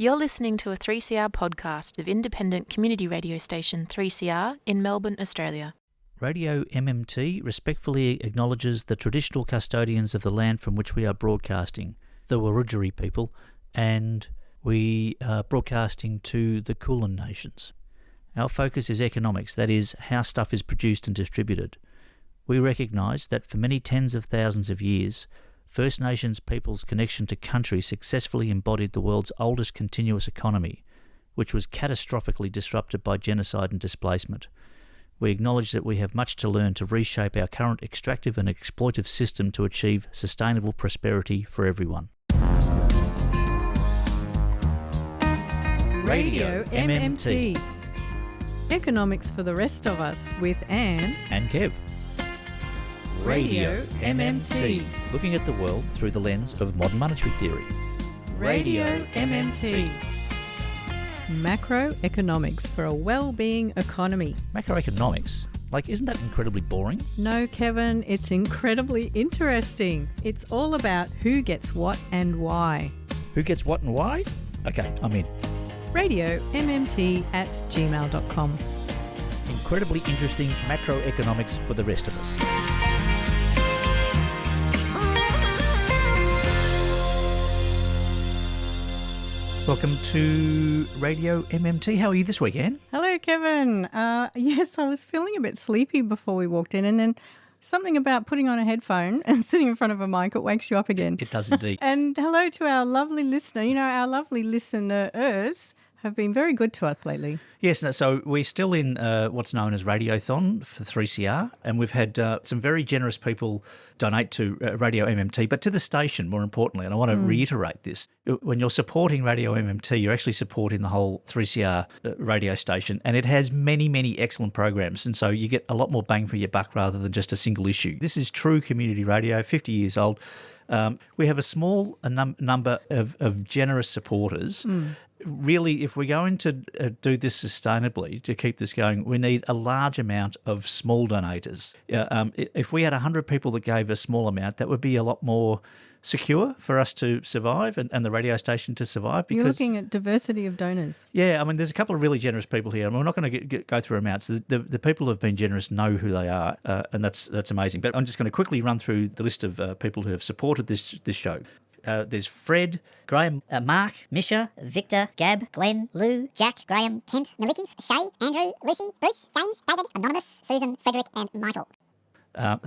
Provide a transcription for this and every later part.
You're listening to a 3CR podcast of independent community radio station 3CR in Melbourne, Australia. Radio MMT respectfully acknowledges the traditional custodians of the land from which we are broadcasting, the Wurundjeri people, and we are broadcasting to the Kulin Nations. Our focus is economics, that is, how stuff is produced and distributed. We recognise that for many tens of thousands of years, First Nations people's connection to country successfully embodied the world's oldest continuous economy, which was catastrophically disrupted by genocide and displacement. We acknowledge that we have much to learn to reshape our current extractive and exploitive system to achieve sustainable prosperity for everyone. Radio MMT. Economics for the rest of us with Anne and Kev. Radio MMT. Looking at the world through the lens of modern monetary theory. Radio MMT. Macroeconomics for a well-being economy. Macroeconomics? Isn't that incredibly boring? No, Kevin, it's incredibly interesting. It's all about who gets what and why. Who gets what and why? Okay, I'm in. RadioMMT@gmail.com. Incredibly interesting macroeconomics for the rest of us. Welcome to Radio MMT. How are you this week, Anne? Hello, Kevin. Yes, I was feeling a bit sleepy before we walked in, and then something about putting on a headphone and sitting in front of a mic, it wakes you up again. It does indeed. And hello to our lovely listener. You know, our lovely listeners have been very good to us lately. Yes, so we're still in what's known as Radiothon for 3CR, and we've had some very generous people donate to Radio MMT, but to the station, more importantly, and I want to reiterate this. When you're supporting Radio MMT, you're actually supporting the whole 3CR radio station, and it has many, many excellent programs, and so you get a lot more bang for your buck rather than just a single issue. This is true community radio, 50 years old. We have a small number of generous supporters. Really, if we're going to do this sustainably, to keep this going, we need a large amount of small donators. If we had 100 people that gave a small amount, that would be a lot more secure for us to survive and the radio station to survive. Because, you're looking at diversity of donors. Yeah, I mean, there's a couple of really generous people here. I mean, we're not going to go through amounts. The people who have been generous know who they are, and that's amazing. But I'm just going to quickly run through the list of people who have supported this show. There's Fred, Graham, Mark, Misha, Victor, Gab, Glenn, Lou, Jack, Graham, Kent, Maliki, Shay, Andrew, Lucy, Bruce, James, David, Anonymous, Susan, Frederick and Michael.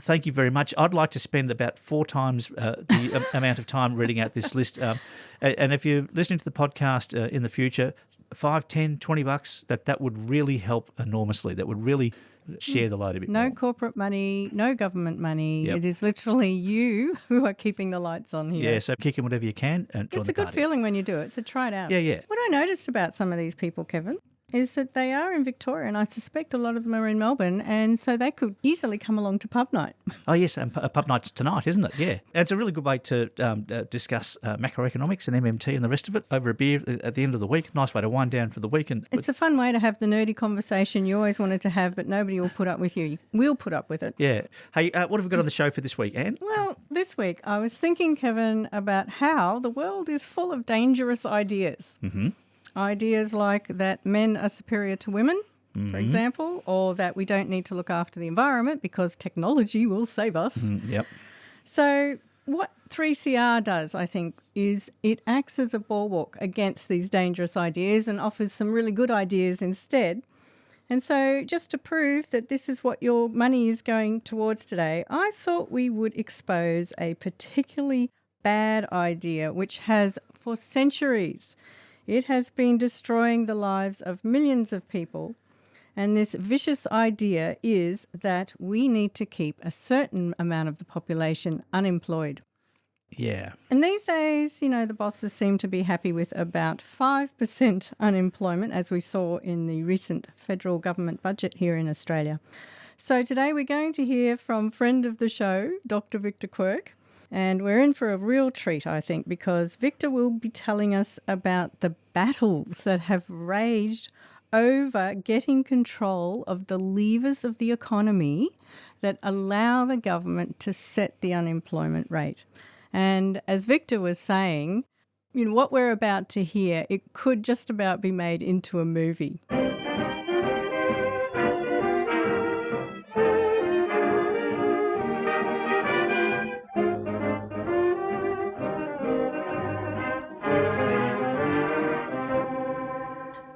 Thank you very much. I'd like to spend about 4 times the amount of time reading out this list. And if you're listening to the podcast in the future, $5, $10, $20, that would really help enormously. That would really share the load a bit more. No corporate money, no government money. Yep. It is literally you who are keeping the lights on here. Yeah, so kick in whatever you can. And it's a good feeling when you do it, so try it out. Yeah. What I noticed about some of these people, Kevin, is that they are in Victoria, and I suspect a lot of them are in Melbourne, and so they could easily come along to pub night. Oh, yes, and pub night's tonight, isn't it? Yeah. It's a really good way to discuss macroeconomics and MMT and the rest of it over a beer at the end of the week. Nice way to wind down for the week. And it's a fun way to have the nerdy conversation you always wanted to have, but nobody will put up with you. We'll put up with it. Yeah. Hey, what have we got on the show for this week, Anne? Well, this week I was thinking, Kevin, about how the world is full of dangerous ideas. Mm-hmm. Ideas like that men are superior to women, for example, or that we don't need to look after the environment because technology will save us. Yep. So what 3CR does, I think, is it acts as a bulwark against these dangerous ideas and offers some really good ideas instead. And so just to prove that this is what your money is going towards today, I thought we would expose a particularly bad idea which has for centuries it has been destroying the lives of millions of people. And this vicious idea is that we need to keep a certain amount of the population unemployed. Yeah. And these days, you know, the bosses seem to be happy with about 5% unemployment, as we saw in the recent federal government budget here in Australia. So today we're going to hear from friend of the show, Dr. Victor Quirk. And we're in for a real treat, I think, because Victor will be telling us about the battles that have raged over getting control of the levers of the economy that allow the government to set the unemployment rate. And as Victor was saying, what we're about to hear, it could just about be made into a movie.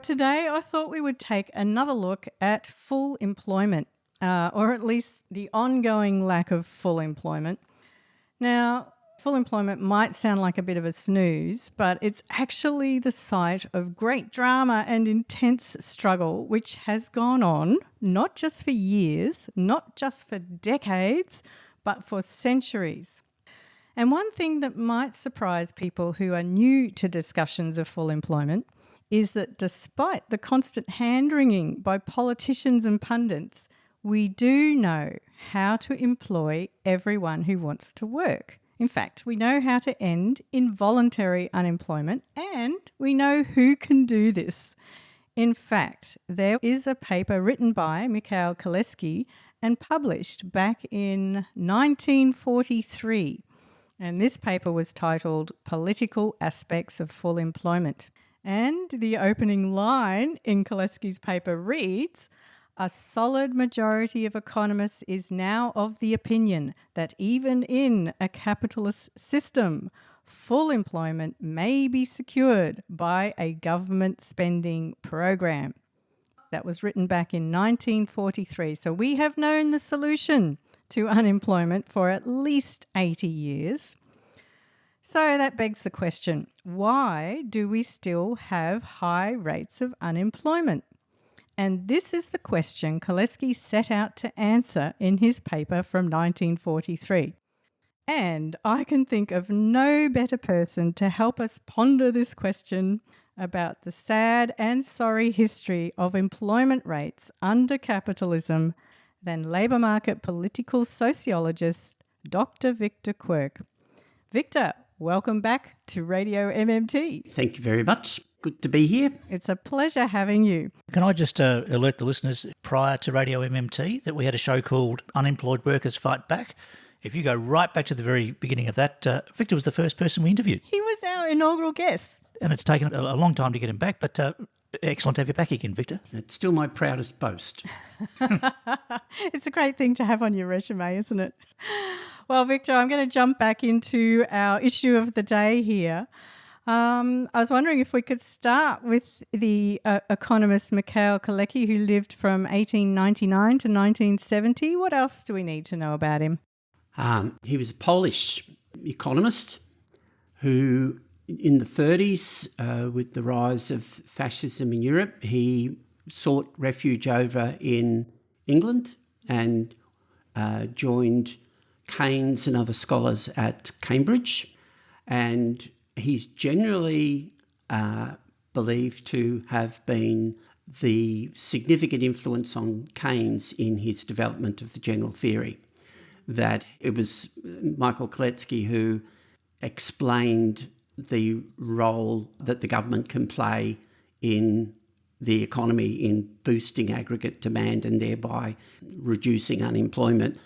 Today, I thought we would take another look at full employment, or at least the ongoing lack of full employment. Now, full employment might sound like a bit of a snooze, but it's actually the site of great drama and intense struggle, which has gone on not just for years, not just for decades, but for centuries. And one thing that might surprise people who are new to discussions of full employment is that despite the constant hand-wringing by politicians and pundits, we do know how to employ everyone who wants to work. In fact, we know how to end involuntary unemployment, and we know who can do this. In fact, there is a paper written by Mikhail Koleski and published back in 1943. And this paper was titled Political Aspects of Full Employment. And the opening line in Koleski's paper reads, "A solid majority of economists is now of the opinion that even in a capitalist system, full employment may be secured by a government spending program." That was written back in 1943. So we have known the solution to unemployment for at least 80 years. So that begs the question, why do we still have high rates of unemployment? And this is the question Koleski set out to answer in his paper from 1943. And I can think of no better person to help us ponder this question about the sad and sorry history of employment rates under capitalism than labour market political sociologist Dr. Victor Quirk. Victor, welcome back to Radio MMT. Thank you very much. Good to be here. It's a pleasure having you. Can I just alert the listeners prior to Radio MMT that we had a show called Unemployed Workers Fight Back? If you go right back to the very beginning of that, Victor was the first person we interviewed. He was our inaugural guest. And it's taken a long time to get him back, but excellent to have you back again, Victor. It's still my proudest boast. It's a great thing to have on your resume, isn't it? Well, Victor, I'm going to jump back into our issue of the day here. I was wondering if we could start with the economist Mikhail Koleski, who lived from 1899 to 1970. What else do we need to know about him? He was a Polish economist who, in the 30s, with the rise of fascism in Europe, he sought refuge over in England and joined Keynes and other scholars at Cambridge. And he's generally believed to have been the significant influence on Keynes in his development of the general theory. That it was Michael Koleski who explained the role that the government can play in the economy in boosting aggregate demand and thereby reducing unemployment.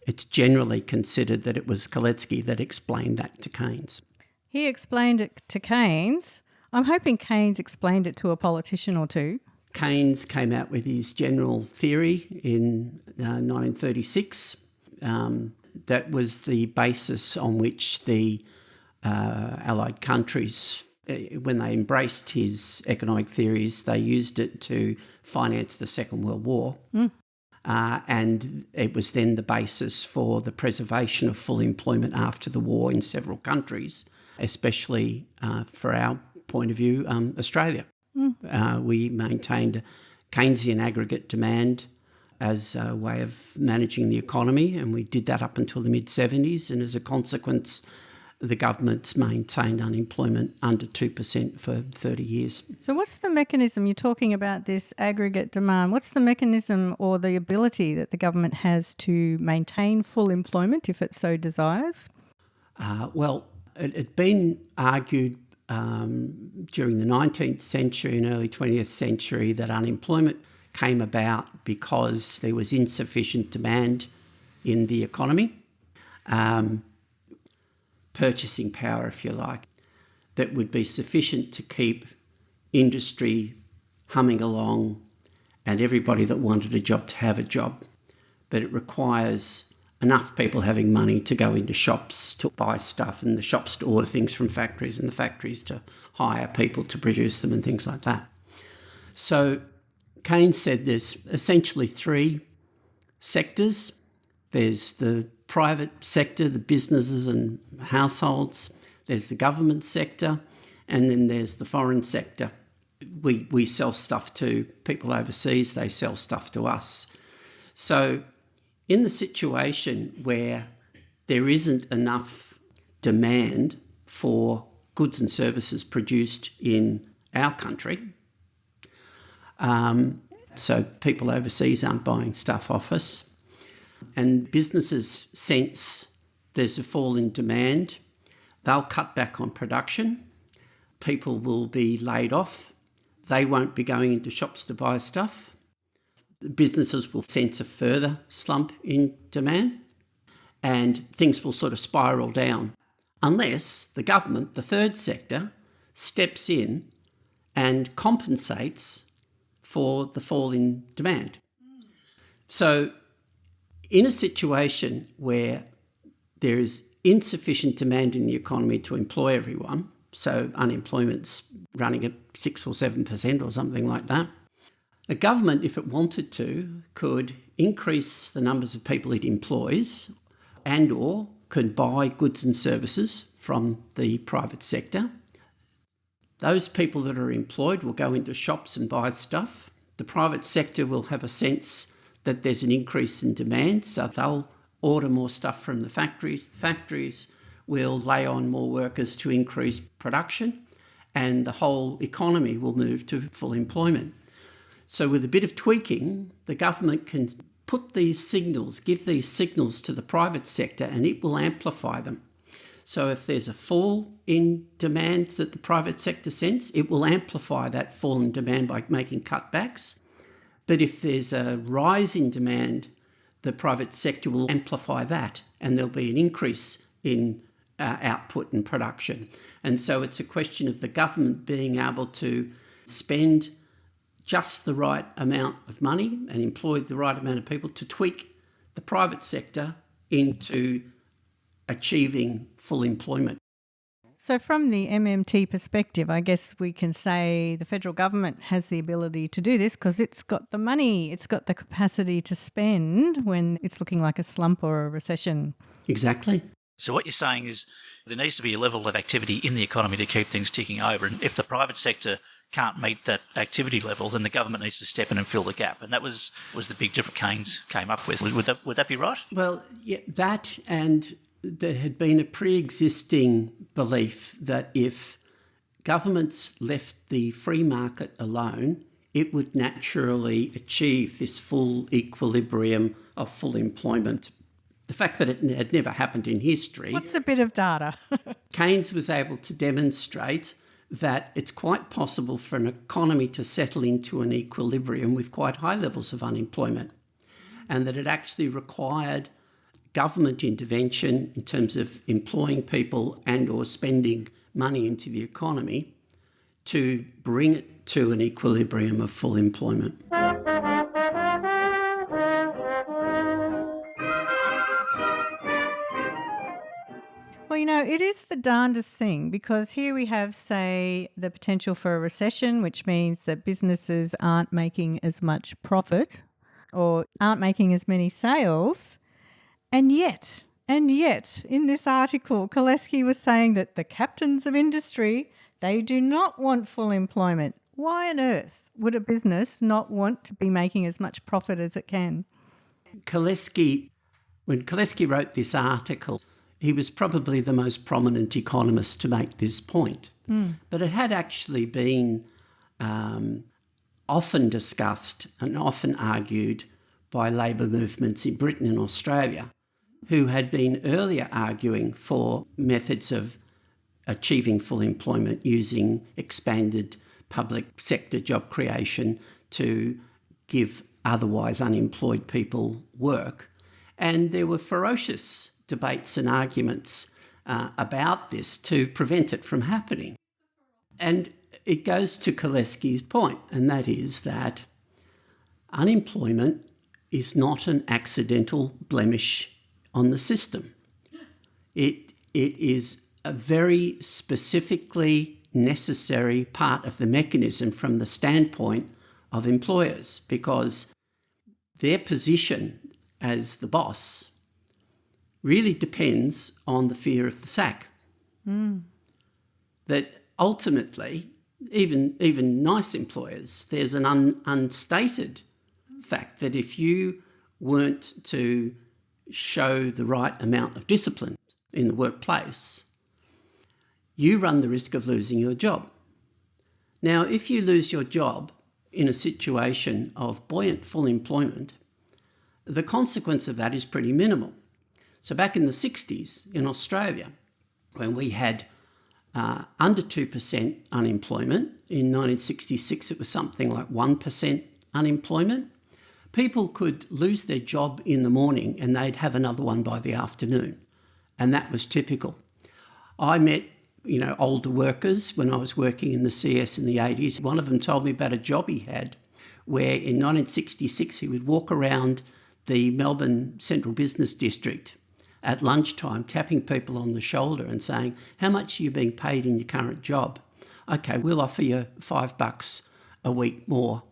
It's generally considered that it was Koleski that explained that to Keynes. He explained it to Keynes. I'm hoping Keynes explained it to a politician or two. Keynes came out with his general theory in 1936. That was the basis on which the Allied countries, when they embraced his economic theories, they used it to finance the Second World War. And it was then the basis for the preservation of full employment after the war in several countries, especially for our point of view, Australia. We maintained Keynesian aggregate demand as a way of managing the economy, and we did that up until the mid-70s, and as a consequence, the government's maintained unemployment under 2% for 30 years. So what's the mechanism? You're talking about this aggregate demand. What's the mechanism or the ability that the government has to maintain full employment if it so desires? Well, it had been argued during the 19th century and early 20th century that unemployment came about because there was insufficient demand in the economy, purchasing power, if you like. that would be sufficient to keep industry humming along and everybody that wanted a job to have a job. But it requires enough people having money to go into shops to buy stuff, and the shops to order things from factories, and the factories to hire people to produce them and things like that. So Keynes said there's essentially three sectors. There's the private sector, the businesses and households. There's the government sector, and then there's the foreign sector. We sell stuff to people overseas, they sell stuff to us. So in the situation where there isn't enough demand for goods and services produced in our country, so people overseas aren't buying stuff off us, and businesses sense there's a fall in demand, they'll cut back on production, people will be laid off, they won't be going into shops to buy stuff, businesses will sense a further slump in demand, and things will sort of spiral down unless the government, the third sector, steps in and compensates for the fall in demand. So in a situation where there is insufficient demand in the economy to employ everyone, so unemployment's running at 6 or 7% or something like that, a government, if it wanted to, could increase the numbers of people it employs and or could buy goods and services from the private sector. Those people that are employed will go into shops and buy stuff. The private sector will have a sense that there's an increase in demand, so they'll order more stuff from the factories. The factories will lay on more workers to increase production, and the whole economy will move to full employment. So with a bit of tweaking, the government can put these signals, give these signals to the private sector, and it will amplify them. So if there's a fall in demand that the private sector sense, it will amplify that fall in demand by making cutbacks. But if there's a rise in demand, the private sector will amplify that, and there'll be an increase in output and production. And so it's a question of the government being able to spend just the right amount of money and employ the right amount of people to tweak the private sector into achieving full employment. So from the MMT perspective, I guess we can say the federal government has the ability to do this because it's got the money, it's got the capacity to spend when it's looking like a slump or a recession. Exactly. So what you're saying is there needs to be a level of activity in the economy to keep things ticking over. And if the private sector can't meet that activity level, then the government needs to step in and fill the gap. And that was the big difference Keynes came up with. Would that be right? Well, yeah, that, and there had been a pre-existing belief that if governments left the free market alone, it would naturally achieve this full equilibrium of full employment. The fact that it had never happened in history. What's a bit of data? Keynes was able to demonstrate that it's quite possible for an economy to settle into an equilibrium with quite high levels of unemployment, and that it actually required government intervention in terms of employing people and or spending money into the economy to bring it to an equilibrium of full employment. Well, you know, it is the darndest thing because here we have, say, the potential for a recession, which means that businesses aren't making as much profit or aren't making as many sales. And yet, in this article, Koleski was saying that the captains of industry, they do not want full employment. Why on earth would a business not want to be making as much profit as it can? When Koleski wrote this article, he was probably the most prominent economist to make this point. But it had actually been often discussed and often argued by labour movements in Britain and Australia, who had been earlier arguing for methods of achieving full employment using expanded public sector job creation to give otherwise unemployed people work. And there were ferocious debates and arguments about this to prevent it from happening. And it goes to Koleski's point, and that is that unemployment is not an accidental blemish on the system. It is a very specifically necessary part of the mechanism from the standpoint of employers, because their position as the boss really depends on the fear of the sack. That ultimately, even nice employers, there's an unstated fact that if you weren't to show the right amount of discipline in the workplace, you run the risk of losing your job. Now, if you lose your job in a situation of buoyant full employment, the consequence of that is pretty minimal. So back in the 60s in Australia, when we had under 2% unemployment, in 1966 it was something like 1% unemployment, people could lose their job in the morning and they'd have another one by the afternoon. And that was typical. I met, older workers when I was working in the CS in the 80s. One of them told me about a job he had where in 1966 he would walk around the Melbourne Central Business District at lunchtime, tapping people on the shoulder and saying, how much are you being paid in your current job? Okay, we'll offer you $5 a week more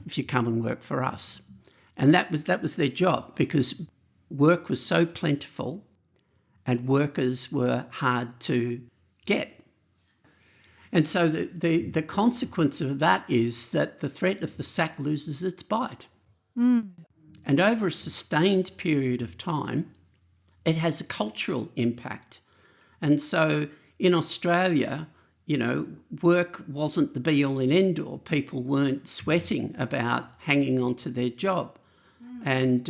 if you come and work for us. And that was their job, because work was so plentiful and workers were hard to get. And so the consequence of that is that the threat of the sack loses its bite. And over a sustained period of time, it has a cultural impact. And so in Australia, work wasn't the be-all and end-all. People weren't sweating about hanging on to their job. And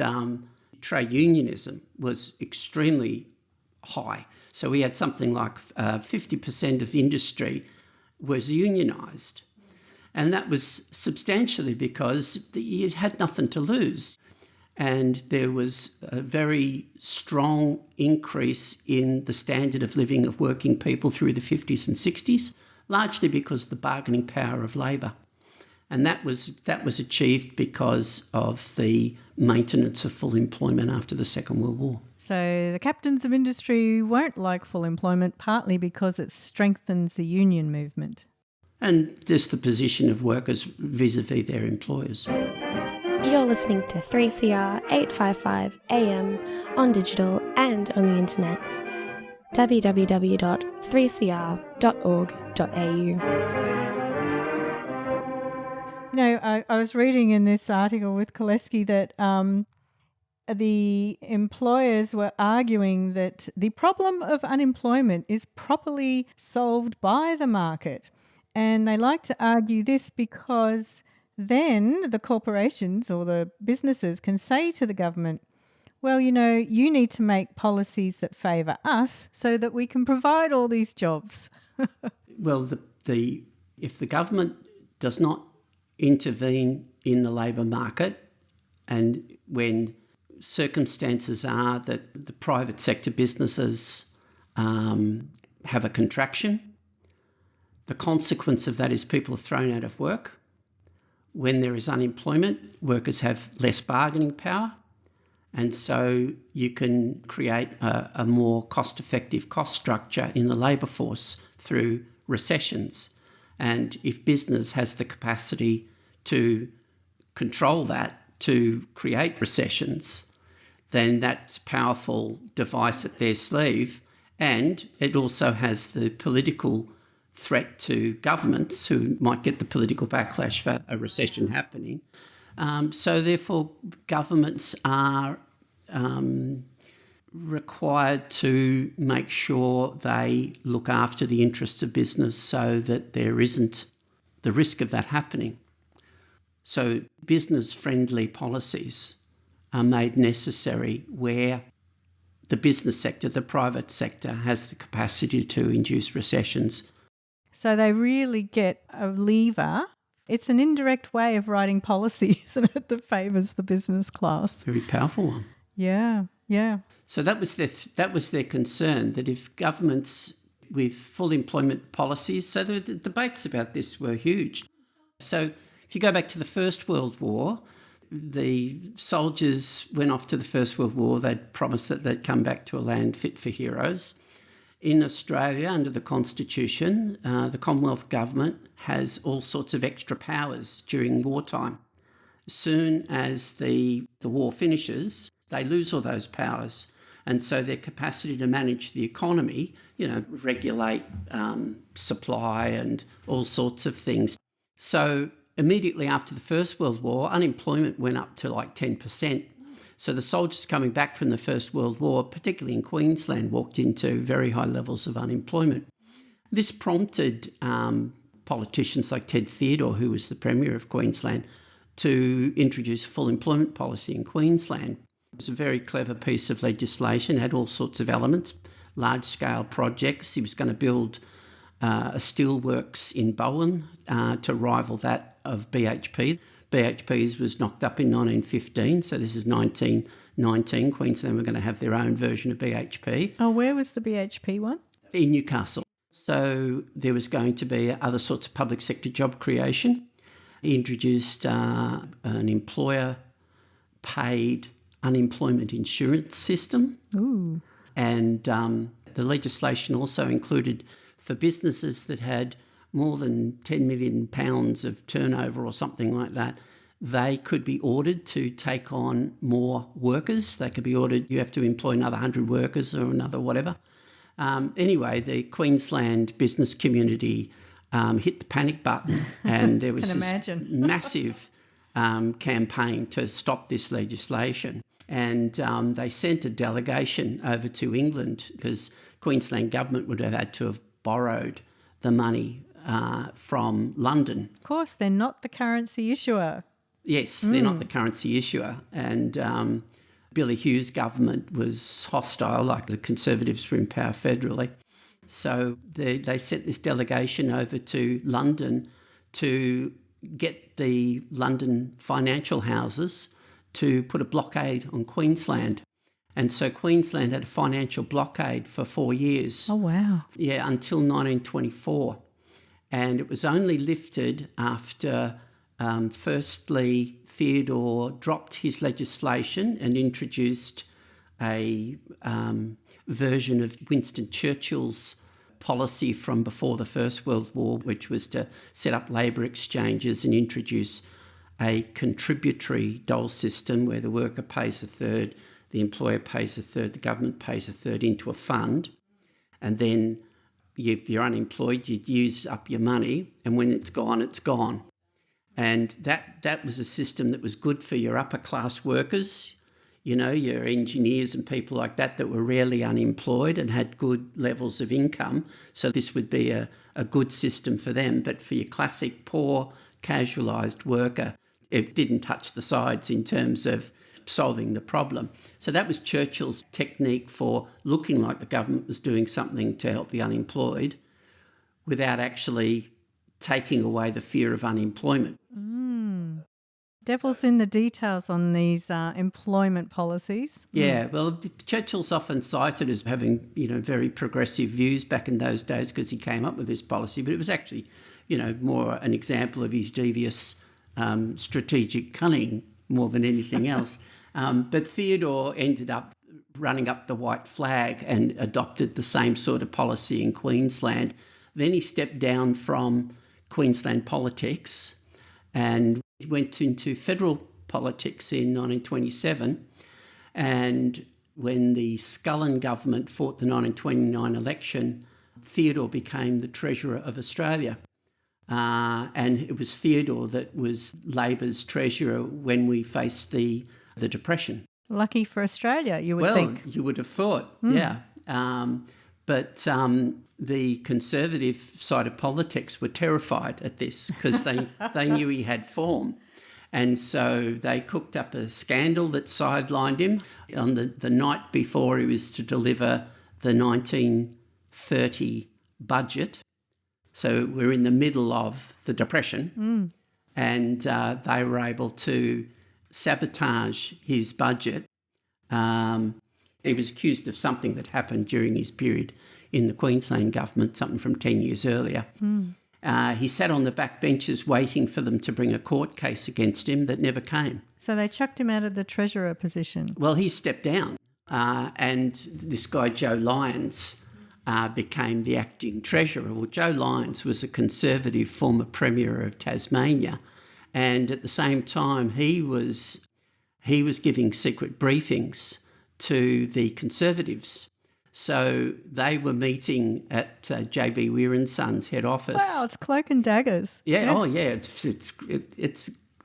trade unionism was extremely high. So we had something like 50% of industry was unionised. And that was substantially because you had nothing to lose. And there was a very strong increase in the standard of living of working people through the 50s and 60s, largely because of the bargaining power of labour. And that was achieved because of the maintenance of full employment after the Second World War. So the captains of industry won't like full employment, partly because it strengthens the union movement. And just the position of workers vis-a-vis their employers. You're listening to 3CR 855 AM on digital and on the internet. www.3cr.org.au. I was reading in this article with Koleski that the employers were arguing that the problem of unemployment is properly solved by the market. And they like to argue this because then the corporations or the businesses can say to the government, well, you need to make policies that favour us so that we can provide all these jobs. Well, if the government does not intervene in the labour market, and when circumstances are that the private sector businesses have a contraction, the consequence of that is people are thrown out of work. When there is unemployment, workers have less bargaining power, and so you can create a more cost-effective cost structure in the labour force through recessions. And if business has the capacity to control that, to create recessions, then that's a powerful device at their sleeve. And it also has the political threat to governments who might get the political backlash for a recession happening. So therefore, governments are required to make sure they look after the interests of business so that there isn't the risk of that happening. So business-friendly policies are made necessary where the business sector, the private sector, has the capacity to induce recessions. So they really get a lever. It's an indirect way of writing policy, isn't it, that favours the business class. Very powerful one. Yeah. So that was their concern, that if governments with full employment policies. So the debates about this were huge. So if you go back to the First World War, the soldiers went off to the First World War. They'd promised that they'd come back to a land fit for heroes. In Australia, under the Constitution, the Commonwealth Government has all sorts of extra powers during wartime. As soon as the war finishes, they lose all those powers. And so their capacity to manage the economy, regulate supply and all sorts of things. So immediately after the First World War, unemployment went up to like 10%. So the soldiers coming back from the First World War, particularly in Queensland, walked into very high levels of unemployment. This prompted politicians like Ted Theodore, who was the Premier of Queensland, to introduce a full employment policy in Queensland. It was a very clever piece of legislation, had all sorts of elements, large-scale projects. He was going to build a steelworks in Bowen to rival that of BHP. BHP's was knocked up in 1915, so this is 1919. Queensland were going to have their own version of BHP. Oh, where was the BHP one? In Newcastle. So there was going to be other sorts of public sector job creation. He introduced an employer-paid unemployment insurance system. Ooh. And the legislation also included, for businesses that had more than £10 million of turnover or something like that, they could be ordered to take on more workers. They could be ordered, you have to employ another 100 workers or another whatever. Anyway, the Queensland business community hit the panic button, and there was this massive campaign to stop this legislation. And they sent a delegation over to England because Queensland government would have had to have borrowed the money from London. Of course, they're not the currency issuer. Yes, they're not the currency issuer. And Billy Hughes' government was hostile, like the Conservatives were in power federally. So they sent this delegation over to London to get the London financial houses to put a blockade on Queensland. And so Queensland had a financial blockade for 4 years. Oh, wow. Yeah, until 1924. And it was only lifted after, firstly, Theodore dropped his legislation and introduced a version of Winston Churchill's policy from before the First World War, which was to set up labour exchanges and introduce a contributory dole system where the worker pays a third, the employer pays a third, the government pays a third into a fund. And then if you're unemployed, you'd use up your money, and when it's gone, it's gone. And that was a system that was good for your upper class workers, your engineers and people like that were rarely unemployed and had good levels of income. So this would be a good system for them. But for your classic poor, casualised worker, it didn't touch the sides in terms of solving the problem. So that was Churchill's technique for looking like the government was doing something to help the unemployed without actually taking away the fear of unemployment. Devil's in the details on these employment policies. Yeah, well, Churchill's often cited as having, very progressive views back in those days because he came up with this policy, but it was actually, more an example of his devious strategic cunning more than anything else. But Theodore ended up running up the white flag and adopted the same sort of policy in Queensland. Then he stepped down from Queensland politics and went into federal politics in 1927. And when the Scullin government fought the 1929 election, Theodore became the Treasurer of Australia. And it was Theodore that was Labor's Treasurer when we faced the Depression. Lucky for Australia, you would think. Well, you would have thought, yeah. But the Conservative side of politics were terrified at this because they knew he had form. And so they cooked up a scandal that sidelined him on the night before he was to deliver the 1930 budget. So we're in the middle of the Depression, and they were able to sabotage his budget. He was accused of something that happened during his period in the Queensland government, something from 10 years earlier. He sat on the back benches waiting for them to bring a court case against him that never came. So they chucked him out of the treasurer position. Well, he stepped down, and this guy, Joe Lyons, became the acting treasurer. Well, Joe Lyons was a Conservative former Premier of Tasmania, and at the same time he was giving secret briefings to the Conservatives. So they were meeting at JB Weir and Sons head office. Wow, it's cloak and daggers. Yeah. Oh, yeah.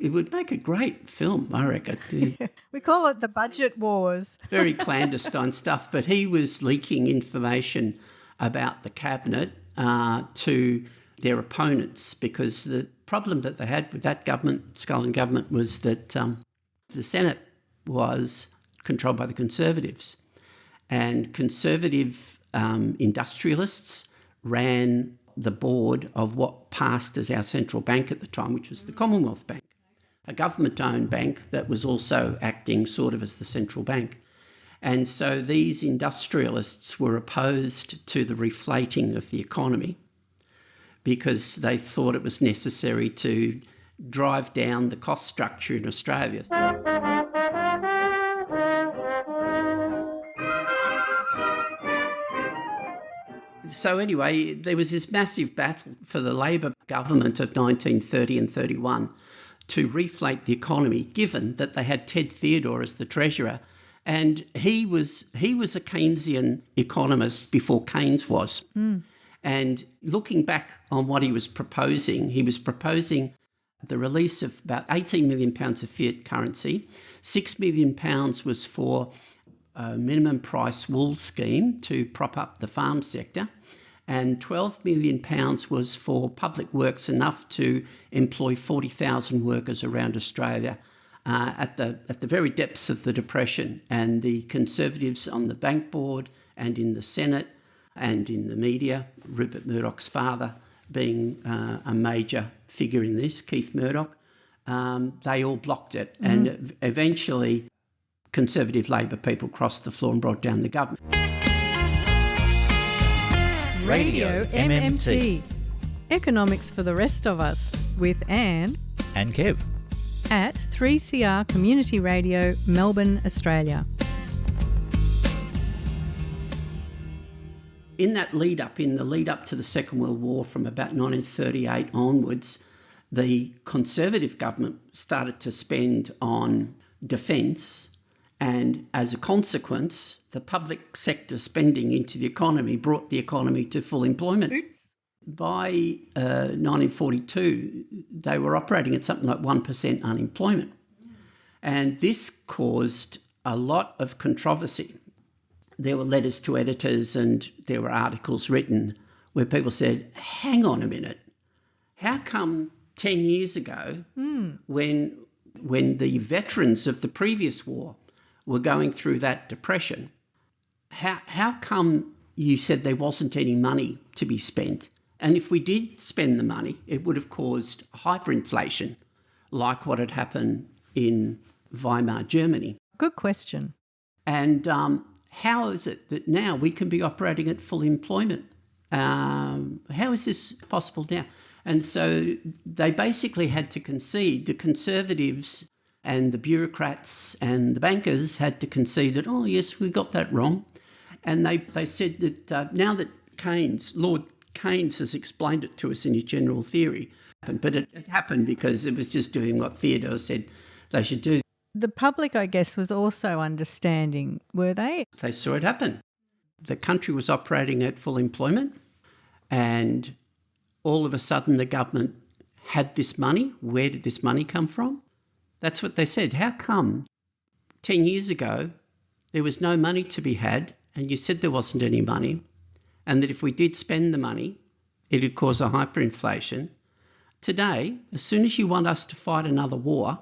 It would make a great film, I reckon. Yeah. We call it the budget wars. Very clandestine stuff, but he was leaking information about the cabinet to their opponents, because the problem that they had with that government, Scullin government, was that the Senate was controlled by the Conservatives, and Conservative industrialists ran the board of what passed as our central bank at the time, which was the Commonwealth Bank, a government-owned bank that was also acting sort of as the central bank. And so these industrialists were opposed to the reflating of the economy because they thought it was necessary to drive down the cost structure in Australia. So anyway, there was this massive battle for the Labor government of 1930 and 31 to reflate the economy, given that they had Ted Theodore as the treasurer. And he was a Keynesian economist before Keynes was. And looking back on what he was proposing the release of about £18 million of fiat currency. £6 million was for a minimum price wool scheme to prop up the farm sector. And £12 million was for public works, enough to employ 40,000 workers around Australia at the very depths of the Depression. And the Conservatives on the bank board and in the Senate and in the media, Rupert Murdoch's father being a major figure in this, Keith Murdoch, they all blocked it. And eventually Conservative Labor people crossed the floor and brought down the government. Radio MMT. Economics for the rest of us with Anne And Kev. at 3CR Community Radio, Melbourne, Australia. In the lead up to the Second World War, from about 1938 onwards, the Conservative government started to spend on defence, and as a consequence, the public sector spending into the economy brought the economy to full employment. By 1942, they were operating at something like 1% unemployment. And this caused a lot of controversy. There were letters to editors and there were articles written where people said, hang on a minute, how come 10 years ago, when the veterans of the previous war were going through that depression, how come you said there wasn't any money to be spent? And if we did spend the money, it would have caused hyperinflation, like what had happened in Weimar, Germany. Good question. And how is it that now we can be operating at full employment? How is this possible now? And so they basically had to concede. The Conservatives and the bureaucrats and the bankers had to concede that, oh, yes, we got that wrong. And they said that now that Lord Keynes has explained it to us in his general theory, but it happened because it was just doing what Theodore said they should do. The public, I guess, was also understanding, were they? They saw it happen. The country was operating at full employment, and all of a sudden the government had this money. Where did this money come from? That's what they said. How come 10 years ago there was no money to be had and you said there wasn't any money, and that if we did spend the money, it would cause a hyperinflation? Today, as soon as you want us to fight another war,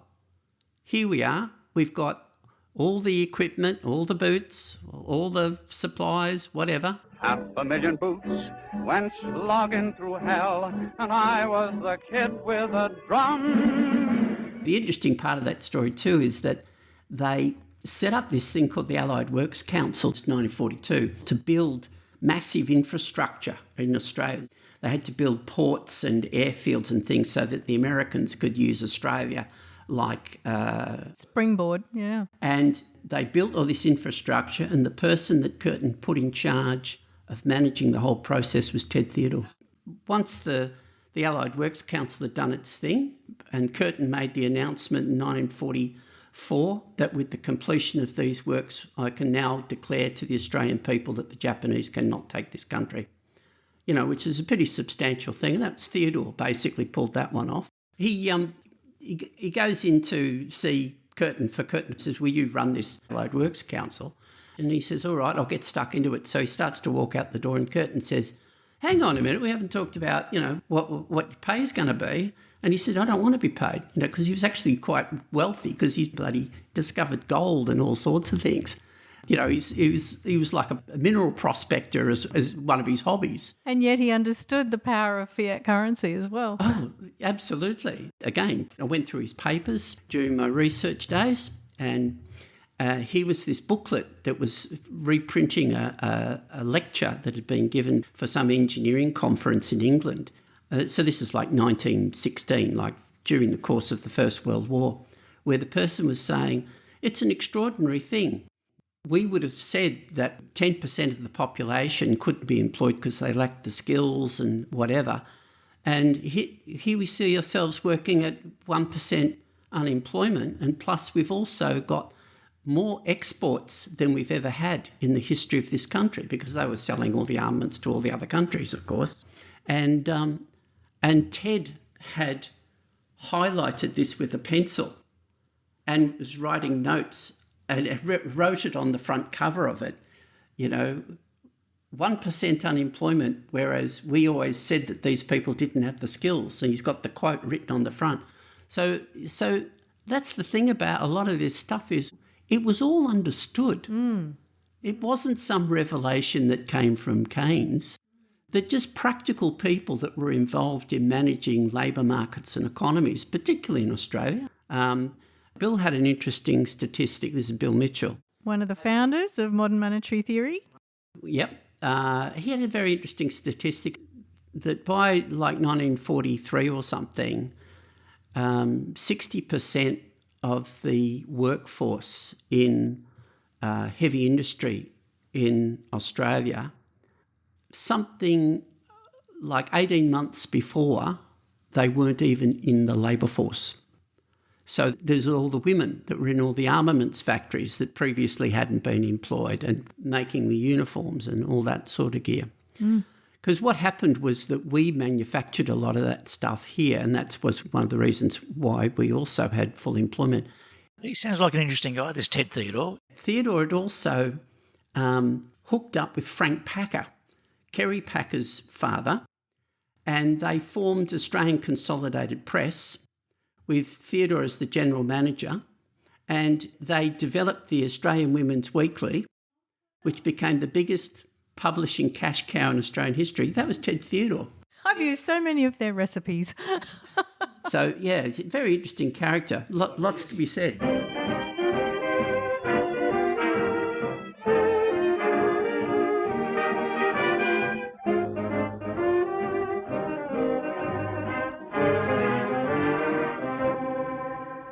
here we are. We've got all the equipment, all the boots, all the supplies, whatever. 500,000 boots went slogging through hell, and I was the kid with a drum. The interesting part of that story too is that they set up this thing called the Allied Works Council in 1942 to build massive infrastructure in Australia. They had to build ports and airfields and things so that the Americans could use Australia like... Springboard, yeah. And they built all this infrastructure, and the person that Curtin put in charge of managing the whole process was Ted Theodore. Once the Allied Works Council had done its thing, and Curtin made the announcement in 1944 that with the completion of these works, I can now declare to the Australian people that the Japanese cannot take this country, which is a pretty substantial thing. And that's Theodore basically pulled that one off. He goes in to see Curtin. Curtin says, will you run this Allied Works Council? And he says, all right, I'll get stuck into it. So he starts to walk out the door, and Curtin says, hang on a minute, we haven't talked about, what your pay is going to be. And he said, I don't want to be paid, because he was actually quite wealthy because he's bloody discovered gold and all sorts of things. He was like a mineral prospector as one of his hobbies. And yet he understood the power of fiat currency as well. Oh, absolutely. Again, I went through his papers during my research days, and here was this booklet that was reprinting a lecture that had been given for some engineering conference in England. So this is like 1916, like during the course of the First World War, where the person was saying, it's an extraordinary thing. We would have said that 10% of the population couldn't be employed because they lacked the skills and whatever. And here we see ourselves working at 1% unemployment, and plus we've also got more exports than we've ever had in the history of this country, because they were selling all the armaments to all the other countries, of course. And Ted had highlighted this with a pencil and was writing notes, and wrote it on the front cover of it, 1% unemployment, whereas we always said that these people didn't have the skills. And he's got the quote written on the front. So that's the thing about a lot of this stuff is it was all understood. It wasn't some revelation that came from Keynes. They're just practical people that were involved in managing labour markets and economies, particularly in Australia. Bill had an interesting statistic. This is Bill Mitchell. One of the founders of modern monetary theory. Yep. He had a very interesting statistic that by like 1943 or something, 60% of the workforce in heavy industry in Australia, something like 18 months before, they weren't even in the labour force. So there's all the women that were in all the armaments factories that previously hadn't been employed and making the uniforms and all that sort of gear. Because what happened was that we manufactured a lot of that stuff here, and that was one of the reasons why we also had full employment. He sounds like an interesting guy, this Ted Theodore. Theodore had also hooked up with Frank Packer, Kerry Packer's father, and they formed Australian Consolidated Press with Theodore as the general manager, and they developed the Australian Women's Weekly, which became the biggest publishing cash cow in Australian history. That was Ted Theodore. I've used so many of their recipes. So, yeah, it's a very interesting character. Lots to be said.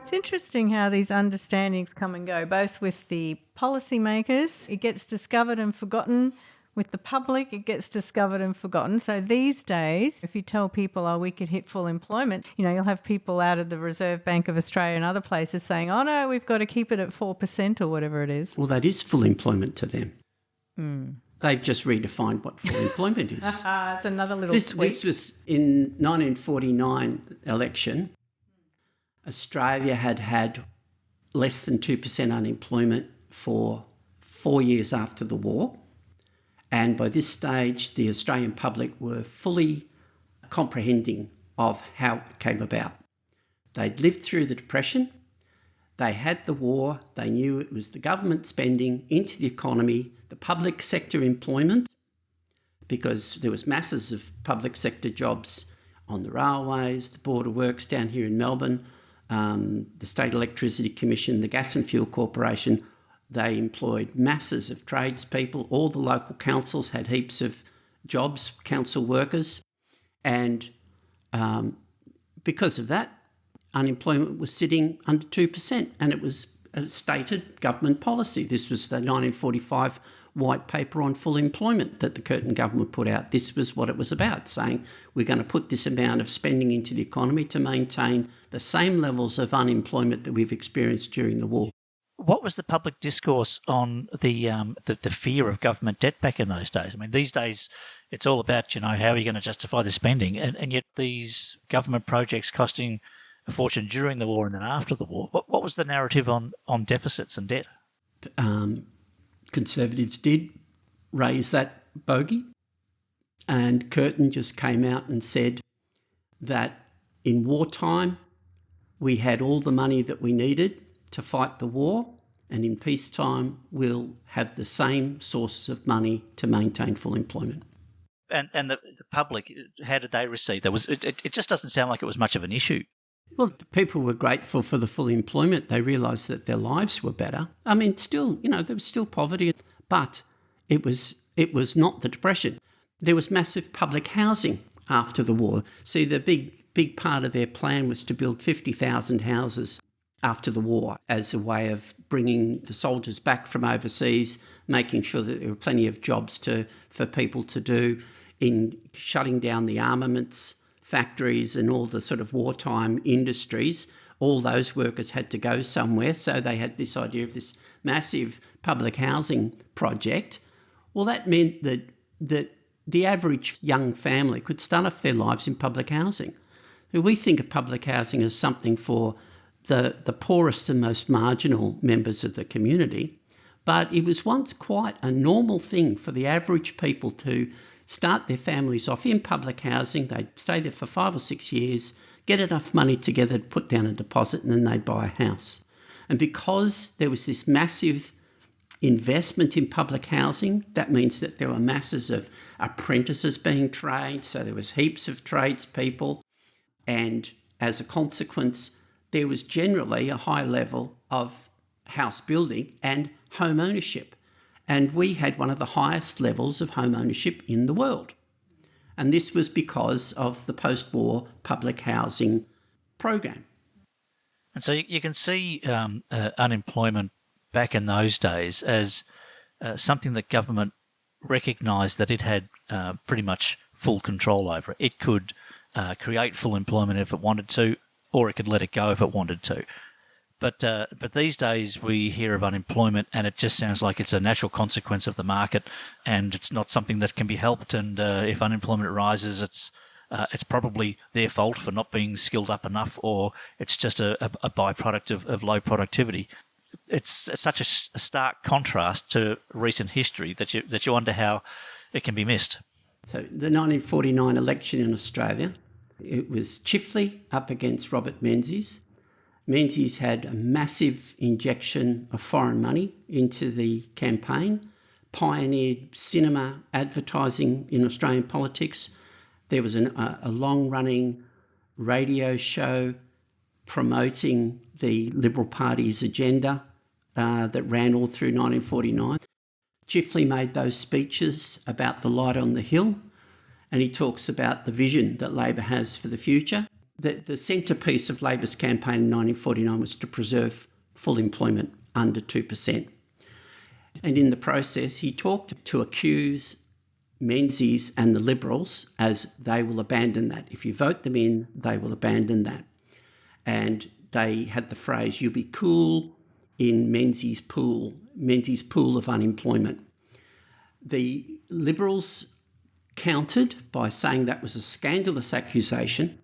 It's interesting how these understandings come and go, both with the policymakers. It gets discovered and forgotten. With the public, it gets discovered and forgotten. So these days, if you tell people, oh, we could hit full employment, you'll have people out of the Reserve Bank of Australia and other places saying, oh, no, we've got to keep it at 4% or whatever it is. Well, that is full employment to them. They've just redefined what full employment is. It's another little tweak. This was in 1949 election. Australia had less than 2% unemployment for 4 years after the war. And by this stage, the Australian public were fully comprehending of how it came about. They'd lived through the Depression. They had the war. They knew it was the government spending into the economy, the public sector employment, because there was masses of public sector jobs on the railways, the border works down here in Melbourne, the State Electricity Commission, the Gas and Fuel Corporation. They employed masses of tradespeople. All the local councils had heaps of jobs, council workers. And because of that, unemployment was sitting under 2%, and it was a stated government policy. This was the 1945 white paper on full employment that the Curtin government put out. This was what it was about, saying we're going to put this amount of spending into the economy to maintain the same levels of unemployment that we've experienced during the war. What was the public discourse on the fear of government debt back in those days? I mean, these days it's all about, how are you going to justify the spending? And yet these government projects costing a fortune during the war and then after the war. What was the narrative on deficits and debt? Conservatives did raise that bogey, and Curtin just came out and said that in wartime we had all the money that we needed to fight the war, and in peacetime we'll have the same sources of money to maintain full employment. And the public, how did they receive that? It just doesn't sound like it was much of an issue. Well, the people were grateful for the full employment. They realised that their lives were better. I mean, still, there was still poverty, but it was not the Depression. There was massive public housing after the war. See, the big part of their plan was to build 50,000 houses after the war as a way of bringing the soldiers back from overseas, making sure that there were plenty of jobs for people to do, in shutting down the armaments factories and all the sort of wartime industries. All those workers had to go somewhere, so they had this idea of this massive public housing project. Well, that meant that the average young family could start off their lives in public housing. We think of public housing as something for the poorest and most marginal members of the community, but it was once quite a normal thing for the average people to start their families off in public housing. They'd stay there for 5 or 6 years, get enough money together to put down a deposit, and then they'd buy a house. And because there was this massive investment in public housing, that means that there were masses of apprentices being trained, so there was heaps of tradespeople, and as a consequence, there was generally a high level of house building and home ownership. And we had one of the highest levels of home ownership in the world. And this was because of the post-war public housing program. And so you can see unemployment back in those days as something that government recognised that it had pretty much full control over. It could create full employment if it wanted to, or it could let it go if it wanted to. But these days we hear of unemployment and it just sounds like it's a natural consequence of the market, and it's not something that can be helped. And if unemployment rises, it's probably their fault for not being skilled up enough, or it's just a byproduct of low productivity. It's such a stark contrast to recent history that you wonder how it can be missed. So the 1949 election in Australia, it was Chifley up against Robert Menzies. Menzies had a massive injection of foreign money into the campaign, pioneered cinema advertising in Australian politics. There was a long-running radio show promoting the Liberal Party's agenda that ran all through 1949. Chifley made those speeches about the light on the hill, and he talks about the vision that Labor has for the future. The centrepiece of Labor's campaign in 1949 was to preserve full employment under 2%. And in the process, he talked to accuse Menzies and the Liberals as they will abandon that. If you vote them in, they will abandon that. And they had the phrase, "You'll be cool in Menzies' pool of unemployment." The Liberals countered by saying that was a scandalous accusation,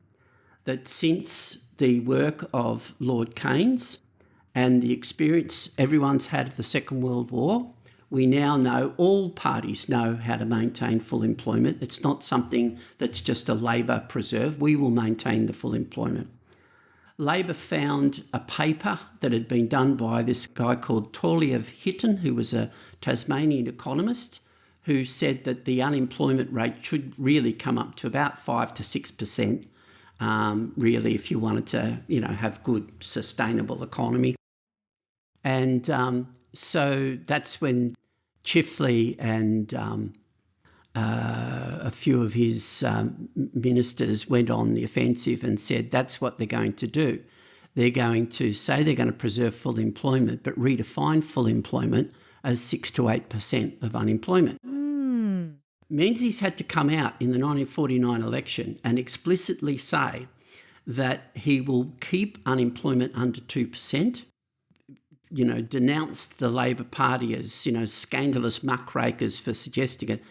that since the work of Lord Keynes and the experience everyone's had of the Second World War, we now know, all parties know how to maintain full employment. It's not something that's just a Labor preserve. We will maintain the full employment. Labor found a paper that had been done by this guy called Torley Hitton, who was a Tasmanian economist, who said that the unemployment rate should really come up to about 5 to 6%. Really, if you wanted to, have good, sustainable economy. And So that's when Chifley and a few of his ministers went on the offensive and said that's what they're going to do. They're going to say they're going to preserve full employment, but redefine full employment as 6 to 8% of unemployment. Menzies had to come out in the 1949 election and explicitly say that he will keep unemployment under 2%, denounced the Labor Party as, scandalous muckrakers for suggesting it.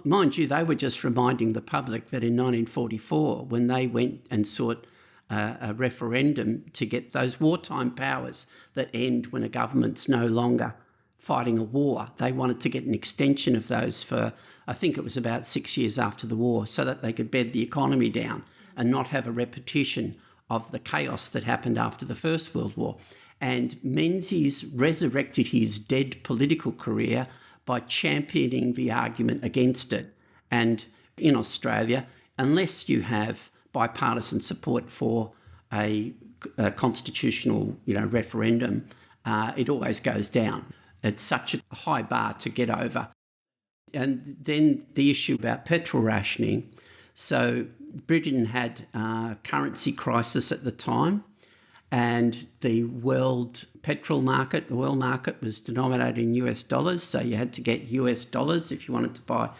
Mind you, they were just reminding the public that in 1944, when they went and sought a referendum to get those wartime powers that end when a government's no longer fighting a war, they wanted to get an extension of those for, I think it was about 6 years after the war, so that they could bed the economy down and not have a repetition of the chaos that happened after the First World War. And Menzies resurrected his dead political career by championing the argument against it. And in Australia, unless you have bipartisan support for a constitutional, referendum, it always goes down. It's such a high bar to get over. And then the issue about petrol rationing. So Britain had a currency crisis at the time, and the world petrol market, the world market, was denominated in US dollars, so you had to get US dollars if you wanted to buy.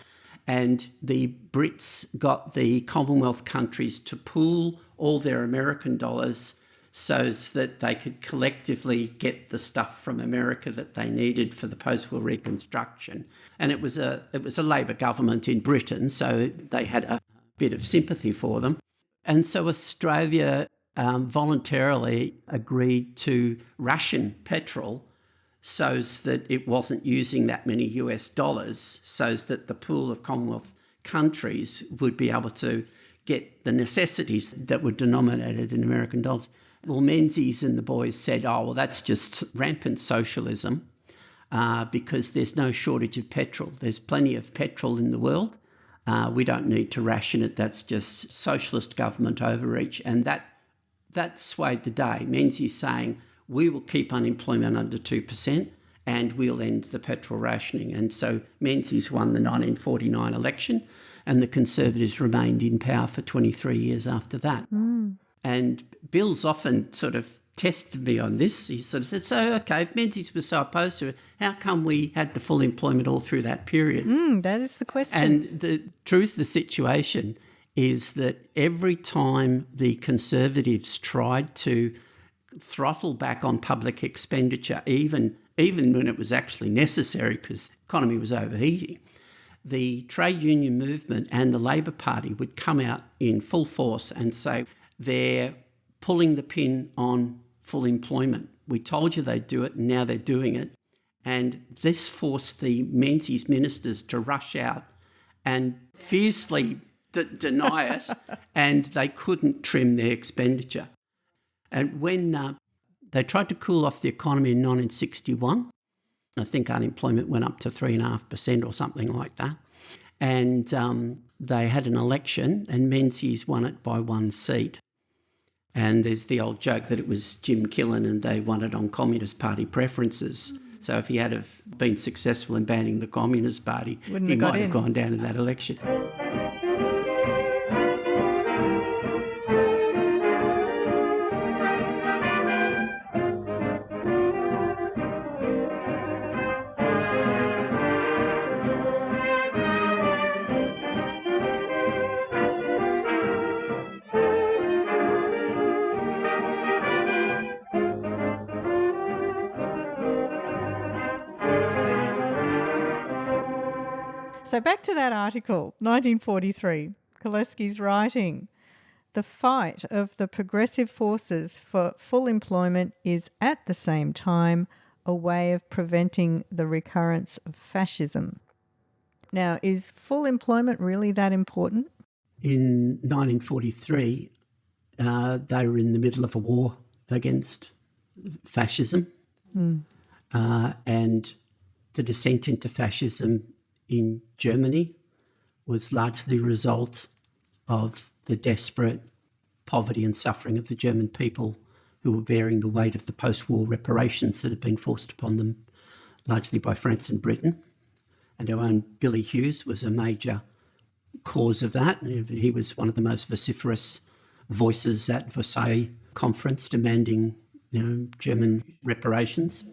And the Brits got the Commonwealth countries to pool all their American dollars so that they could collectively get the stuff from America that they needed for the post-war reconstruction. And it was a Labor government in Britain, so they had a bit of sympathy for them. And so Australia voluntarily agreed to ration petrol so that it wasn't using that many US dollars, so that the pool of Commonwealth countries would be able to get the necessities that were denominated in American dollars. Well, Menzies and the boys said, oh, well, that's just rampant socialism because there's no shortage of petrol. There's plenty of petrol in the world. We don't need to ration it. That's just socialist government overreach. And that swayed the day. Menzies saying, we will keep unemployment under 2% and we'll end the petrol rationing. And so Menzies won the 1949 election and the Conservatives remained in power for 23 years after that. And Bill's often sort of tested me on this. He sort of said, so, okay, if Menzies was so opposed to it, how come we had the full employment all through that period? That is the question. And the truth of the situation is that every time the Conservatives tried to throttle back on public expenditure, even when it was actually necessary because the economy was overheating, the trade union movement and the Labor Party would come out in full force and say, they're pulling the pin on full employment. We told you they'd do it and now they're doing it. And this forced the Menzies ministers to rush out and fiercely deny it, and they couldn't trim their expenditure. And when they tried to cool off the economy in 1961, I think unemployment went up to 3.5% or something like that. And they had an election and Menzies won it by 1 seat. And there's the old joke that it was Jim Killen and they won it on Communist Party preferences. So if he had have been successful in banning the Communist Party, he might have gone down in that election. So back to that article, 1943, Koleski's writing, the fight of the progressive forces for full employment is at the same time a way of preventing the recurrence of fascism. Now, is full employment really that important? In 1943, they were in the middle of a war against fascism, and the descent into fascism in Germany was largely a result of the desperate poverty and suffering of the German people who were bearing the weight of the post-war reparations that had been forced upon them largely by France and Britain. And our own Billy Hughes was a major cause of that. He was one of the most vociferous voices at Versailles Conference demanding, German reparations.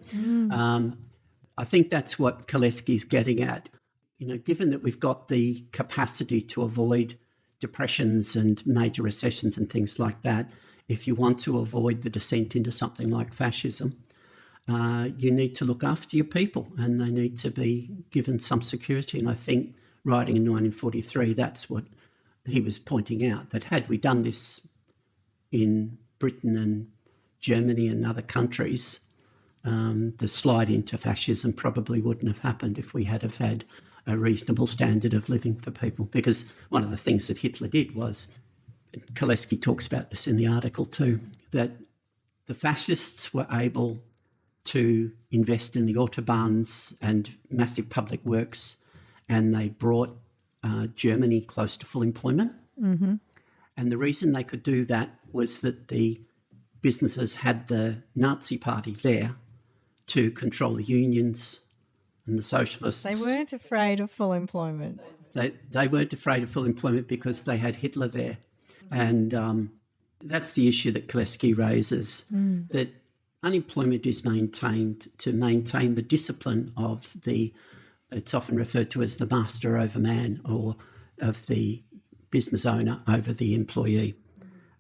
I think that's what Koleski's getting at. Given that we've got the capacity to avoid depressions and major recessions and things like that, if you want to avoid the descent into something like fascism, you need to look after your people and they need to be given some security. And I think writing in 1943, that's what he was pointing out, that had we done this in Britain and Germany and other countries, the slide into fascism probably wouldn't have happened if we had have had a reasonable standard of living for people. Because one of the things that Hitler did was, Koleski talks about this in the article too, that the fascists were able to invest in the autobahns and massive public works, and they brought Germany close to full employment. Mm-hmm. And the reason they could do that was that the businesses had the Nazi Party there to control the unions and the socialists. They weren't afraid of full employment. They weren't afraid of full employment because they had Hitler there. And that's the issue that Koleski raises, that unemployment is maintained to maintain the discipline of it's often referred to as the master over man, or of the business owner over the employee,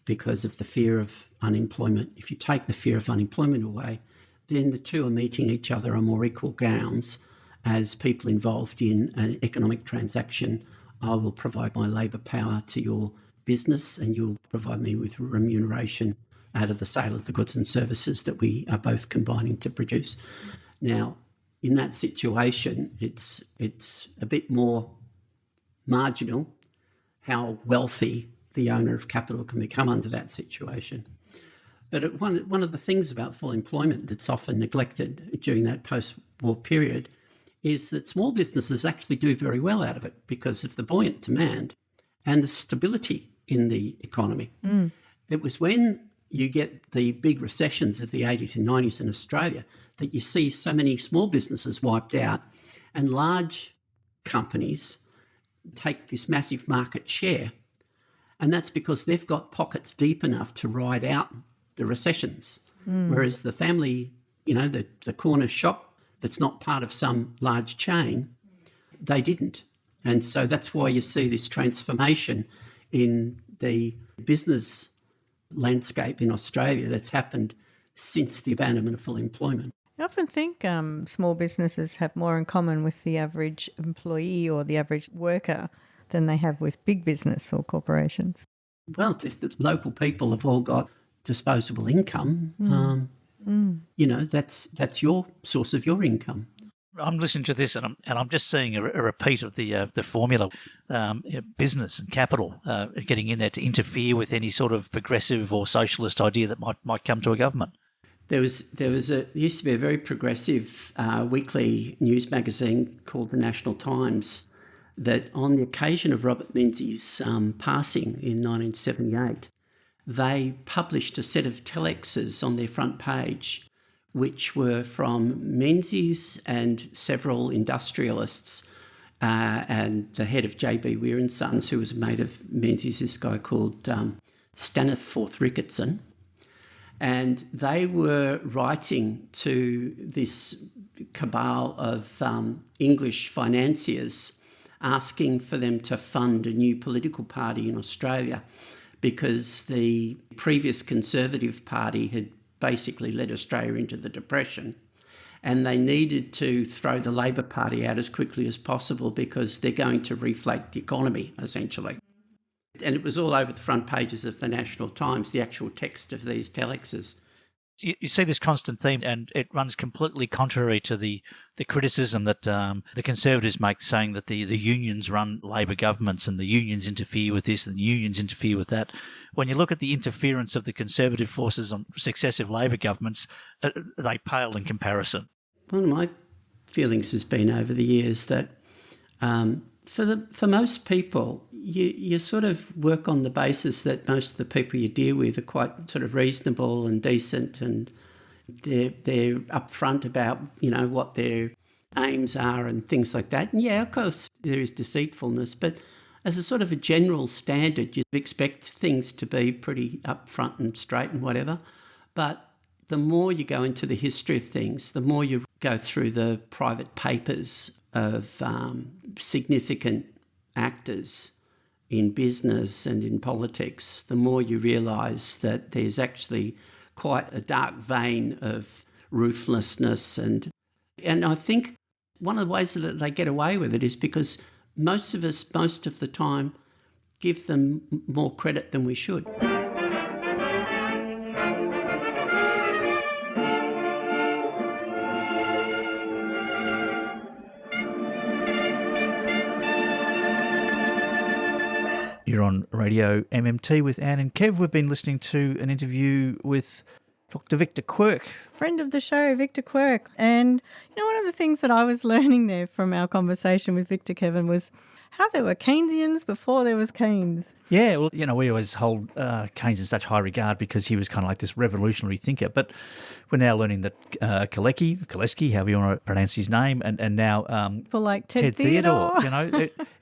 because of the fear of unemployment. If you take the fear of unemployment away, then the two are meeting each other on more equal grounds as people involved in an economic transaction. I will provide my labour power to your business and you'll provide me with remuneration out of the sale of the goods and services that we are both combining to produce. Now, in that situation, it's a bit more marginal how wealthy the owner of capital can become under that situation. But one of the things about full employment that's often neglected during that post-war period is that small businesses actually do very well out of it because of the buoyant demand and the stability in the economy. It was when you get the big recessions of the 80s and 90s in Australia that you see so many small businesses wiped out and large companies take this massive market share. And that's because they've got pockets deep enough to ride out the recessions. Whereas the family, the corner shop that's not part of some large chain, they didn't. And so that's why you see this transformation in the business landscape in Australia that's happened since the abandonment of full employment. I often think small businesses have more in common with the average employee or the average worker than they have with big business or corporations. Well, if the local people have all got disposable income, that's your source of your income. I'm listening to this and I'm just seeing a repeat of the formula, business and capital getting in there to interfere with any sort of progressive or socialist idea that might come to a government. There used to be a very progressive weekly news magazine called the National Times that on the occasion of Robert Menzies' passing in 1978, they published a set of telexes on their front page which were from Menzies and several industrialists and the head of J.B. Weir and Sons, who was a mate of Menzies, this guy called Staniforth Ricketson. And they were writing to this cabal of English financiers asking for them to fund a new political party in Australia because the previous Conservative Party had basically led Australia into the Depression, and they needed to throw the Labor Party out as quickly as possible because they're going to reflate the economy, essentially. And it was all over the front pages of the National Times, the actual text of these telexes. You see this constant theme, and it runs completely contrary to the criticism that the Conservatives make, saying that the unions run Labor governments and the unions interfere with this and the unions interfere with that. When you look at the interference of the Conservative forces on successive Labor governments, they pale in comparison. One of my feelings has been over the years that for most people, you sort of work on the basis that most of the people you deal with are quite sort of reasonable and decent, and they're upfront about what their aims are and things like that. And yeah, of course, there is deceitfulness, but as a sort of a general standard, you'd expect things to be pretty upfront and straight and whatever. But the more you go into the history of things, the more you go through the private papers of significant actors in business and in politics, the more you realise that there's actually quite a dark vein of ruthlessness. And I think one of the ways that they get away with it is because most of us, most of the time, give them more credit than we should. You're on Radio MMT with Anne and Kev. We've been listening to an interview with Dr. Victor Quirk. Friend of the show, Victor Quirk. And, one of the things that I was learning there from our conversation with Victor, Kevin, was how there were Keynesians before there was Keynes. Yeah, well, we always hold Keynes in such high regard because he was kind of like this revolutionary thinker. But we're now learning that Kalecki, however you want to pronounce his name, and now People like Ted Theodore.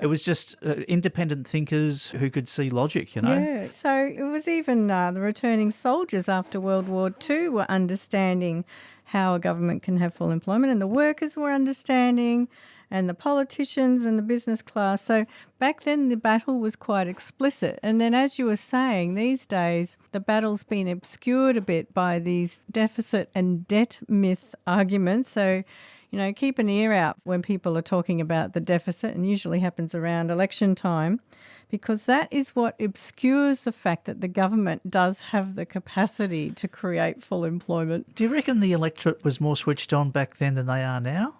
It was just independent thinkers who could see logic, Yeah, so it was even the returning soldiers after World War II were understanding how a government can have full employment, and the workers were understanding, and the politicians and the business class. So back then the battle was quite explicit. And then, as you were saying, these days the battle's been obscured a bit by these deficit and debt myth arguments. So, keep an ear out when people are talking about the deficit, and usually happens around election time, because that is what obscures the fact that the government does have the capacity to create full employment. Do you reckon the electorate was more switched on back then than they are now?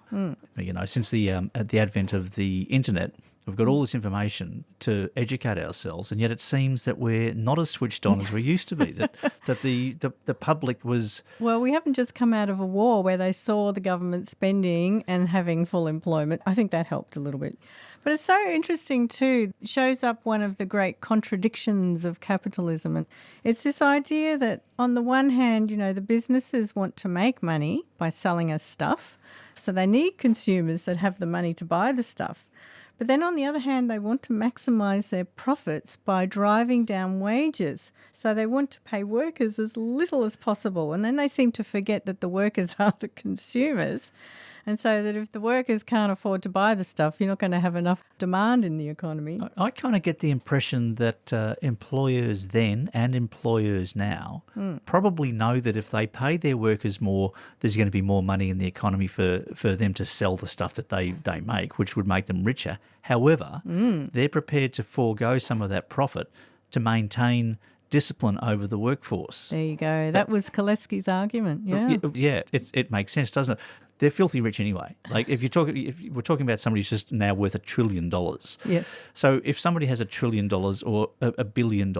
Since the advent of the internet, we've got all this information to educate ourselves, and yet it seems that we're not as switched on as we used to be, that the public was... Well, we haven't just come out of a war where they saw the government spending and having full employment. I think that helped a little bit. But it's so interesting too. It shows up one of the great contradictions of capitalism. And it's this idea that on the one hand, the businesses want to make money by selling us stuff. So they need consumers that have the money to buy the stuff. But then on the other hand, they want to maximise their profits by driving down wages. So they want to pay workers as little as possible. And then they seem to forget that the workers are the consumers. And so that if the workers can't afford to buy the stuff, you're not going to have enough demand in the economy. I kind of get the impression that employers then and employers now probably know that if they pay their workers more, there's going to be more money in the economy for them to sell the stuff that they make, which would make them richer. However, they're prepared to forego some of that profit to maintain discipline over the workforce. There you go. That was Kalecki's argument. Yeah. Yeah, it makes sense, doesn't it? They're filthy rich anyway. Like if we're talking about somebody who's just now worth $1 trillion. Yes. So if somebody has $1 trillion or $1 billion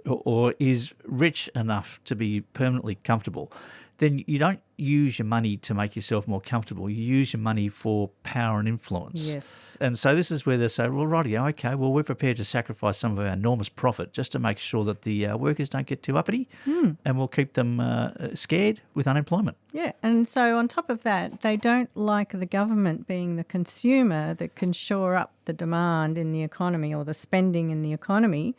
or is rich enough to be permanently comfortable, then you don't use your money to make yourself more comfortable. You use your money for power and influence. Yes. And so this is where they say, well, righty, okay, well, we're prepared to sacrifice some of our enormous profit just to make sure that the workers don't get too uppity, and we'll keep them scared with unemployment. Yeah, and so on top of that, they don't like the government being the consumer that can shore up the demand in the economy or the spending in the economy,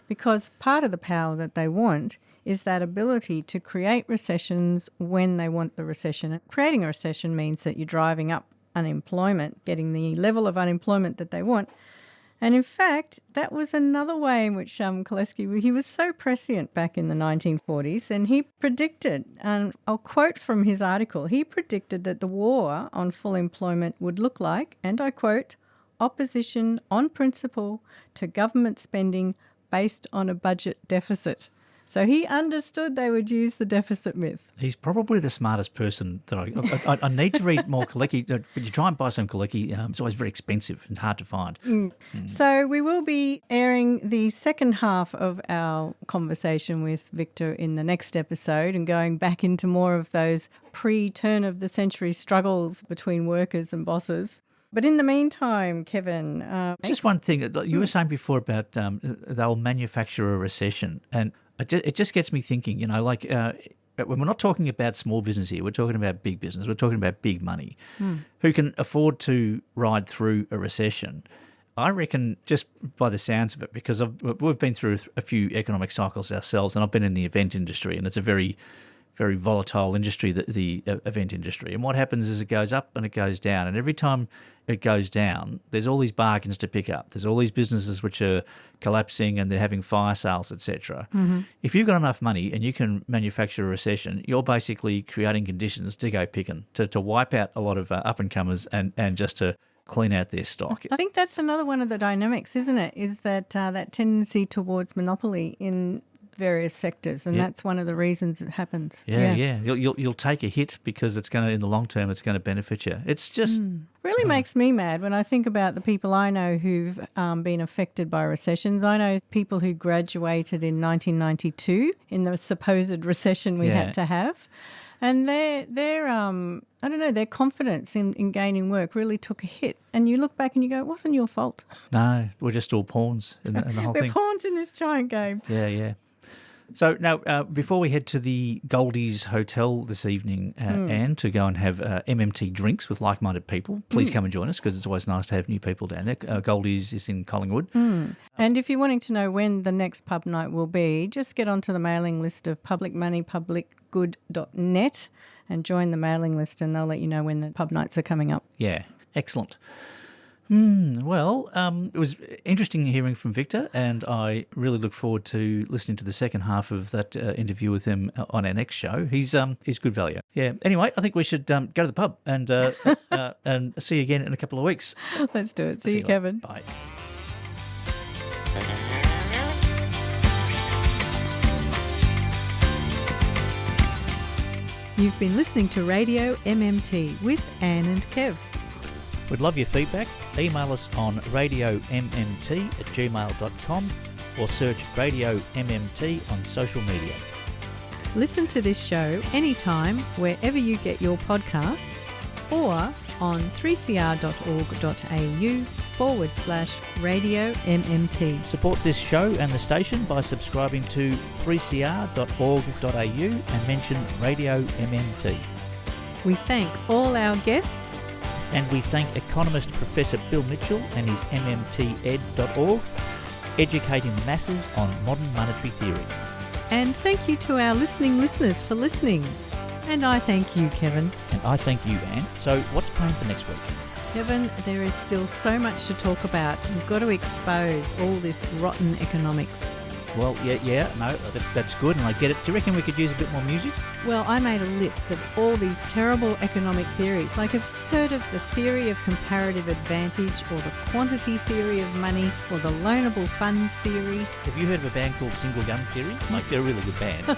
because part of the power that they want is that ability to create recessions when they want the recession. Creating a recession means that you're driving up unemployment, getting the level of unemployment that they want. And in fact, that was another way in which Kalecki, he was so prescient back in the 1940s, and he predicted, and I'll quote from his article, he predicted that the war on full employment would look like, and I quote, opposition on principle to government spending based on a budget deficit. So he understood they would use the deficit myth. He's probably the smartest person that I need to read more Kalecki. But you try and buy some Kalecki, it's always very expensive and hard to find. So we will be airing the second half of our conversation with Victor in the next episode and going back into more of those pre-turn of the century struggles between workers and bosses. But in the meantime, Kevin... Just one thing. You were saying before about they'll manufacture a recession, and it just gets me thinking, when we're not talking about small business here, we're talking about big business, we're talking about big money, who can afford to ride through a recession. I reckon, just by the sounds of it, because we've been through a few economic cycles ourselves, and I've been in the event industry, and it's a very, very volatile industry, the event industry. And what happens is it goes up and it goes down, and every time it goes down, there's all these bargains to pick up. There's all these businesses which are collapsing and they're having fire sales, etc. If you've got enough money and you can manufacture a recession, you're basically creating conditions to go picking, to wipe out a lot of up-and-comers and just to clean out their stock. I think that's another one of the dynamics, isn't it? Is that that tendency towards monopoly in various sectors, and that's one of the reasons it happens. Yeah. You'll take a hit because it's going to, in the long term, it's going to benefit you. It's just really makes me mad when I think about the people I know who've been affected by recessions. I know people who graduated in 1992 in the supposed recession we had to have. And their I don't know, their confidence in gaining work really took a hit. And you look back and you go, it wasn't your fault. No, we're just all pawns in the whole thing. We're pawns in this giant game. Yeah. So now, before we head to the Goldie's Hotel this evening, Anne, to go and have MMT drinks with like-minded people, please come and join us, because it's always nice to have new people down there. Goldie's is in Collingwood. And if you're wanting to know when the next pub night will be, just get onto the mailing list of publicmoneypublicgood.net and join the mailing list, and they'll let you know when the pub nights are coming up. Yeah, excellent. Well, it was interesting hearing from Victor, and I really look forward to listening to the second half of that interview with him on our next show. He's good value. Yeah. Anyway, I think we should go to the pub and see you again in a couple of weeks. Let's do it. See you, Kevin. Bye. You've been listening to Radio MMT with Anne and Kev. We'd love your feedback. Email us on radiommt@gmail.com or search Radio MMT on social media. Listen to this show anytime, wherever you get your podcasts, or on 3cr.org.au/Radio MMT. Support this show and the station by subscribing to 3cr.org.au and mention Radio MMT. We thank all our guests. And we thank economist Professor Bill Mitchell and his mmted.org, educating the masses on modern monetary theory. And thank you to our listeners for listening. And I thank you, Kevin. And I thank you, Anne. So what's planned for next week? Kevin, there is still so much to talk about. We've got to expose all this rotten economics. Well, no, that's good, and I get it. Do you reckon we could use a bit more music? Well, I made a list of all these terrible economic theories. Like, I've heard of the theory of comparative advantage, or the quantity theory of money, or the loanable funds theory. Have you heard of a band called Single Gun Theory? Like, they're a really good band.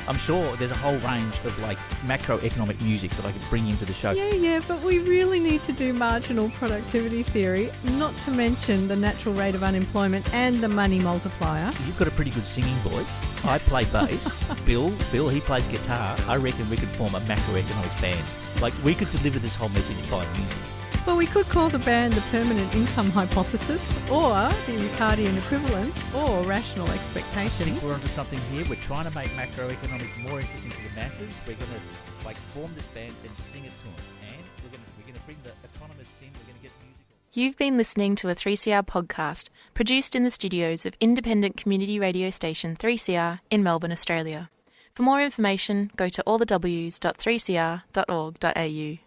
I'm sure there's a whole range of, like, macroeconomic music that I could bring into the show. Yeah, but we really need to do marginal productivity theory, not to mention the natural rate of unemployment and the money multiplier. You've got a pretty good singing voice. I play bass. Bill, he plays guitar. I reckon we could form a macroeconomics band. Like, we could deliver this whole message by music. Well, we could call the band the permanent income hypothesis, or the Ricardian equivalence, or rational expectation. I think we're onto something here. We're trying to make macroeconomics more interesting to the masses. We're going to form this band and sing it to them. And we're going to bring the economists in. We're going to get musical. You've been listening to a 3CR podcast produced in the studios of independent community radio station 3CR in Melbourne, Australia. For more information, go to allthews.3cr.org.au.